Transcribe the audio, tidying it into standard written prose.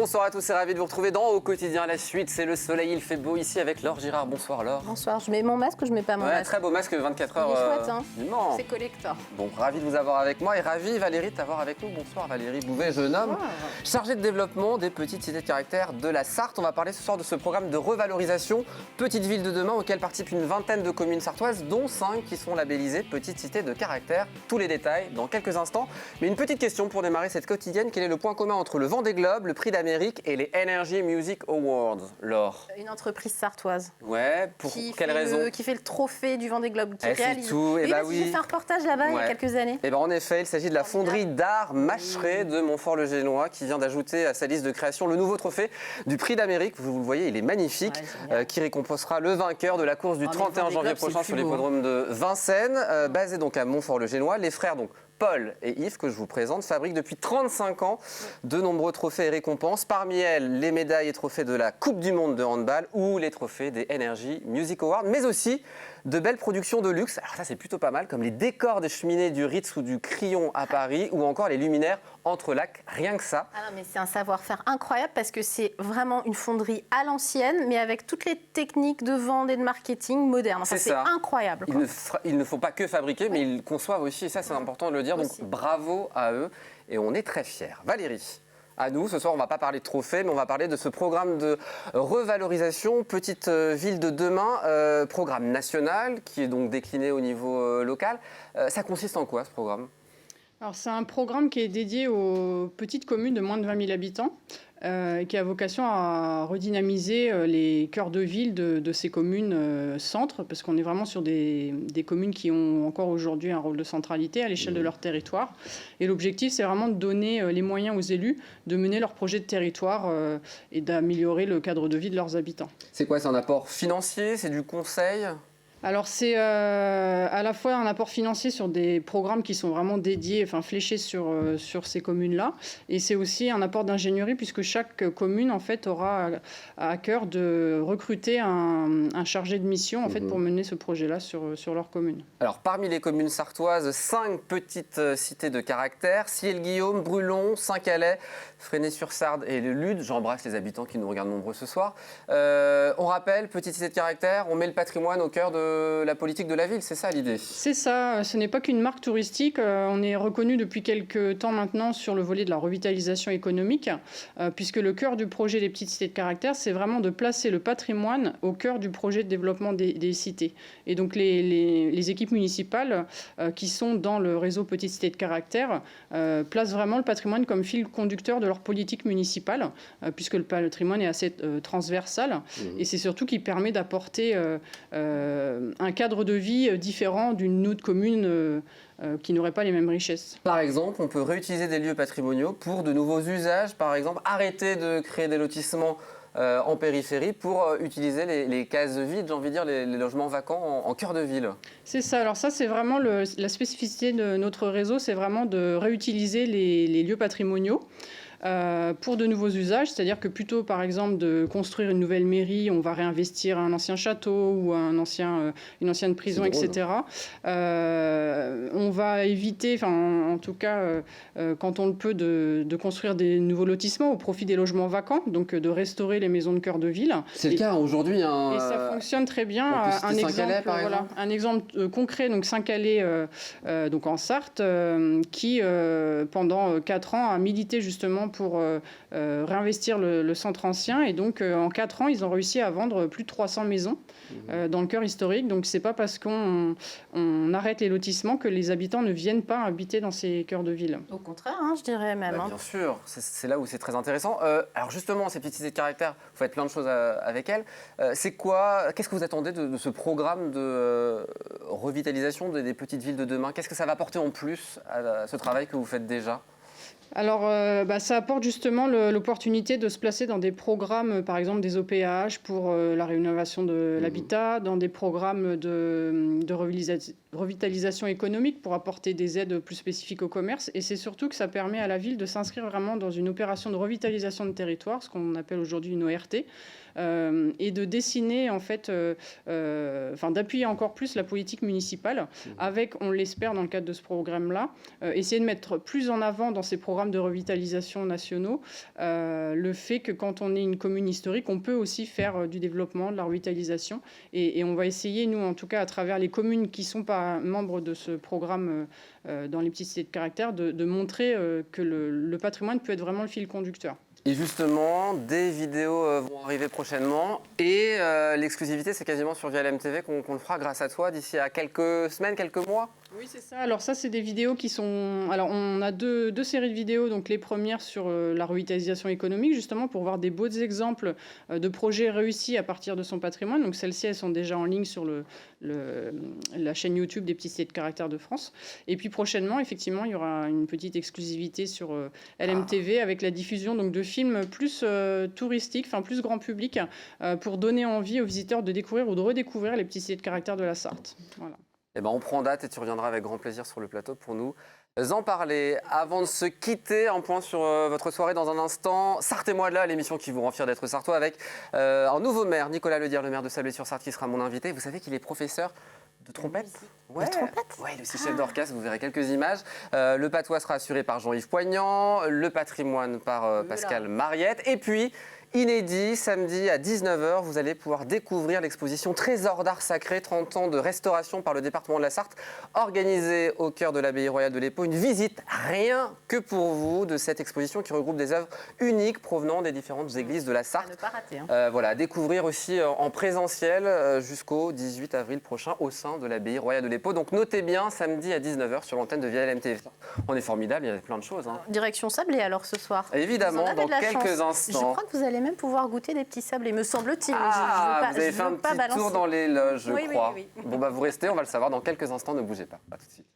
Bonsoir à tous, c'est ravi de vous retrouver dans Au quotidien. La suite, c'est le soleil, il fait beau ici avec Laure Girard. Bonsoir Laure. Bonsoir, je mets mon masque ou je mets pas mon masque? Très beau masque, 24 heures. Il est chouette, hein. Non. C'est collector. Bon, ravi de vous avoir avec moi et ravi Valérie de t'avoir avec nous. Bonsoir Valérie Bouvet, jeune homme chargé de développement des petites cités de caractère de la Sarthe. On va parler ce soir de ce programme de revalorisation Petite Ville de demain auquel participent une vingtaine de communes sartoises, dont 5 qui sont labellisées Petites Cités de caractère. Tous les détails dans quelques instants. Mais une petite question pour démarrer cette quotidienne. Quel est le point commun entre le Vendée Globe, le Prix d'Amérique et les Energy Music Awards, Laure? Une entreprise sartoise. Ouais, pour quelle raison? Qui fait le trophée du Vendée Globe, qui réalise. Tout. Et bah oui. J'ai fait un reportage là-bas il y a quelques années. Et ben en effet, il s'agit de la fonderie d'art Macheret de Montfort-le-Génois qui vient d'ajouter à sa liste de création le nouveau trophée du Prix d'Amérique. Vous le voyez, il est magnifique, qui récompensera le vainqueur de la course du 31 janvier prochain sur l'hippodrome de Vincennes, basé donc à Montfort-le-Génois. Les frères donc Paul et Yves, que je vous présente, fabriquent depuis 35 ans de nombreux trophées et récompenses. Parmi elles, les médailles et trophées de la Coupe du Monde de handball ou les trophées des Energy Music Awards, mais aussi de belles productions de luxe. Alors ça, c'est plutôt pas mal, comme les décors des cheminées du Ritz ou du Crillon à Paris, ou encore les luminaires Entrelacs, rien que ça. Ah non, mais c'est un savoir-faire incroyable parce que c'est vraiment une fonderie à l'ancienne, mais avec toutes les techniques de vente et de marketing modernes. Enfin, c'est incroyable. Ils ne font pas que fabriquer, mais ils conçoivent aussi, et ça, c'est important de le dire. Donc bravo à eux, et on est très fiers. Valérie, à nous, ce soir, on ne va pas parler de trophées, mais on va parler de ce programme de revalorisation Petite Ville de demain, programme national qui est donc décliné au niveau local. Ça consiste en quoi, ce programme? Alors, c'est un programme qui est dédié aux petites communes de moins de 20 000 habitants. Qui a vocation à redynamiser les cœurs de ville de ces communes centres, parce qu'on est vraiment sur des communes qui ont encore aujourd'hui un rôle de centralité à l'échelle de leur territoire. Et l'objectif, c'est vraiment de donner les moyens aux élus de mener leur projet de territoire et d'améliorer le cadre de vie de leurs habitants. C'est quoi? C'est un apport financier? C'est du conseil? Alors c'est à la fois un apport financier sur des programmes qui sont vraiment dédiés, enfin fléchés sur ces communes-là, et c'est aussi un apport d'ingénierie puisque chaque commune en fait aura à cœur de recruter un chargé de mission en fait pour mener ce projet-là sur leur commune. Alors parmi les communes sartoises, 5 petites cités de caractère: Ciel-Guillaume, Brulon, Saint-Calais, Fresnay-sur-Sarthe et le Lude. J'embrasse les habitants qui nous regardent nombreux ce soir. On rappelle, petite cité de caractère, on met le patrimoine au cœur de la politique de la ville, c'est ça l'idée? C'est ça, ce n'est pas qu'une marque touristique, on est reconnu depuis quelques temps maintenant sur le volet de la revitalisation économique, puisque le cœur du projet des petites cités de caractère, c'est vraiment de placer le patrimoine au cœur du projet de développement des cités. Et donc les équipes municipales qui sont dans le réseau petites cités de caractère placent vraiment le patrimoine comme fil conducteur de leur politique municipale, puisque le patrimoine est assez transversal, et c'est surtout qui permet d'apporter un cadre de vie différent d'une autre commune qui n'aurait pas les mêmes richesses. Par exemple, on peut réutiliser des lieux patrimoniaux pour de nouveaux usages, par exemple, arrêter de créer des lotissements en périphérie pour utiliser les cases vides, j'ai envie de dire, les logements vacants en cœur de ville. C'est ça. Alors ça, c'est vraiment la spécificité de notre réseau, c'est vraiment de réutiliser les lieux patrimoniaux. Pour de nouveaux usages, c'est-à-dire que plutôt par exemple de construire une nouvelle mairie, on va réinvestir un ancien château ou une ancienne prison, etc. On va éviter, en tout cas quand on le peut, de construire des nouveaux lotissements au profit des logements vacants, donc de restaurer les maisons de cœur de ville. C'est le cas aujourd'hui. Et ça fonctionne très bien. Un exemple concret, donc Saint-Calais, donc en Sarthe, qui pendant 4 ans a milité justement pour réinvestir le centre ancien. Et donc, en 4 ans, ils ont réussi à vendre plus de 300 maisons dans le cœur historique. Donc, c'est pas parce qu'on arrête les lotissements que les habitants ne viennent pas habiter dans ces cœurs de ville. Au contraire, je dirais même. Bien sûr, c'est là où c'est très intéressant. Alors justement, ces petites cités de caractère, vous faites plein de choses avec elles. Qu'est-ce que vous attendez de ce programme de revitalisation des petites villes de demain? Qu'est-ce que ça va apporter en plus à ce travail que vous faites déjà? Alors, ça apporte justement l'opportunité de se placer dans des programmes, par exemple des OPH pour la rénovation de l'habitat, dans des programmes de revitalisation économique pour apporter des aides plus spécifiques au commerce. Et c'est surtout que ça permet à la ville de s'inscrire vraiment dans une opération de revitalisation de territoire, ce qu'on appelle aujourd'hui une ORT, et de dessiner, en fait, d'appuyer encore plus la politique municipale avec, on l'espère dans le cadre de ce programme-là, essayer de mettre plus en avant dans ces programmes programmes de revitalisation nationaux, le fait que quand on est une commune historique, on peut aussi faire du développement, de la revitalisation. Et on va essayer, nous, en tout cas, à travers les communes qui ne sont pas membres de ce programme dans les petites cités de caractère, de montrer que le patrimoine peut être vraiment le fil conducteur. Et justement, des vidéos vont arriver prochainement et l'exclusivité, c'est quasiment sur VLM TV qu'on le fera grâce à toi d'ici à quelques semaines, quelques mois. Oui, c'est ça. Alors ça, c'est des vidéos qui sont... Alors, on a deux séries de vidéos. Donc, les premières sur la revitalisation économique, justement, pour voir des beaux exemples de projets réussis à partir de son patrimoine. Donc, celles-ci, elles sont déjà en ligne sur la chaîne YouTube des Petites Cités de Caractère de France. Et puis, prochainement, effectivement, il y aura une petite exclusivité sur LMTV avec la diffusion donc, de films plus touristiques, enfin, plus grand public, pour donner envie aux visiteurs de découvrir ou de redécouvrir les Petites Cités de Caractère de la Sarthe. Voilà. Eh ben, on prend date et tu reviendras avec grand plaisir sur le plateau pour nous en parler. Avant de se quitter, un point sur votre soirée dans un instant. Sarthe et moi de là, l'émission qui vous rend fier d'être sartois avec un nouveau maire, Nicolas Ledière, le maire de Sablé-sur-Sarthe, qui sera mon invité. Vous savez qu'il est professeur de trompette. Ouais. De trompette. Ouais, il est aussi chef d'orchestre, vous verrez quelques images. Le patois sera assuré par Jean-Yves Poignant, le patrimoine par Pascal Mariette. Et puis, inédit, samedi à 19h, vous allez pouvoir découvrir l'exposition Trésor d'art sacré, 30 ans de restauration par le département de la Sarthe, organisée au cœur de l'abbaye royale de l'Épau. Une visite rien que pour vous de cette exposition qui regroupe des œuvres uniques provenant des différentes églises de la Sarthe. À ne pas rater, hein. Voilà, à découvrir aussi en présentiel jusqu'au 18 avril prochain au sein de l'abbaye royale de l'Épau. Donc notez bien, samedi à 19h sur l'antenne de VLM TV. On est formidable, il y a plein de choses. Hein. Direction Sablé alors ce soir. Évidemment, dans quelques instants. Je crois que vous allez même pouvoir goûter des petits sablés, me semble-t-il. Ah, vous avez fait un petit tour dans les loges, je crois. Oui. Bon, bah vous restez, on va le savoir dans quelques instants, ne bougez pas. À tout de suite.